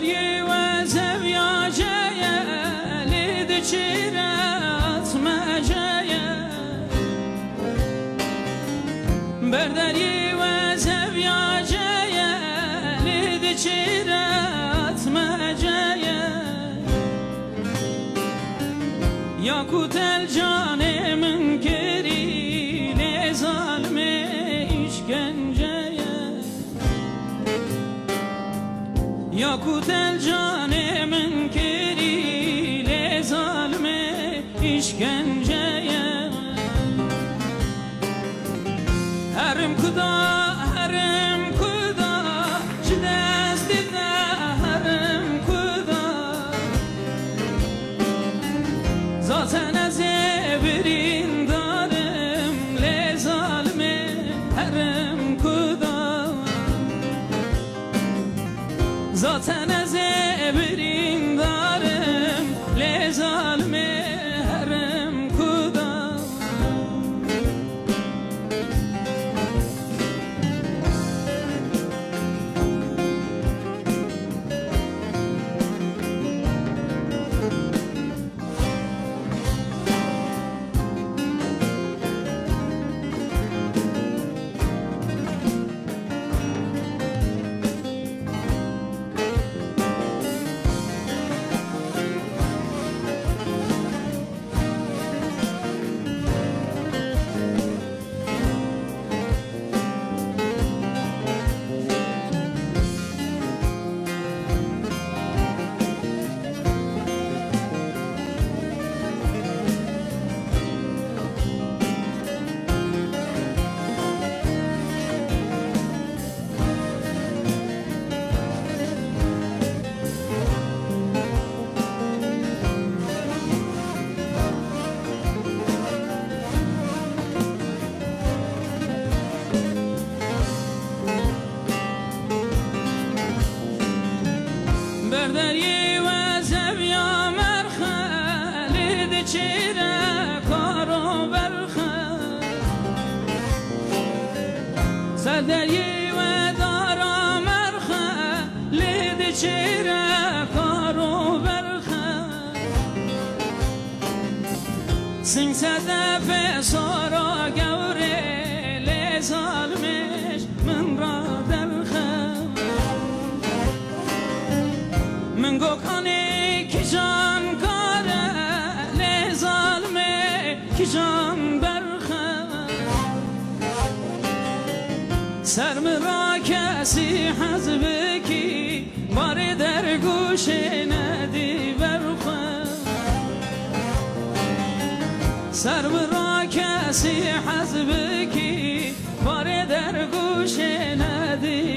بردری و زویا جایه لید چیرت مجایه بردری و زویا جایه لید چیرت مجایه یاکوت الجان من کری لظالم işkence یاکوت الجان من کری لظالم işkence هرم کدا جدست ده هرم کدا zaten از برین دارم لظالم هرم کدا zaten از برین دارم لظالم هرم کدا بردری و زویا مرخه لید چیره کارو برخه سردری و دارا مرخه لید چیره کارو برخه سنگ صدف سارا گوره لظالمش من را درخه من گوکانی کی جان کاره لظالمه کی جان برخه سرم را کسی حزب کی بار در گوش ندی برخه سرم را کسی حزب کی بار در گوش ندی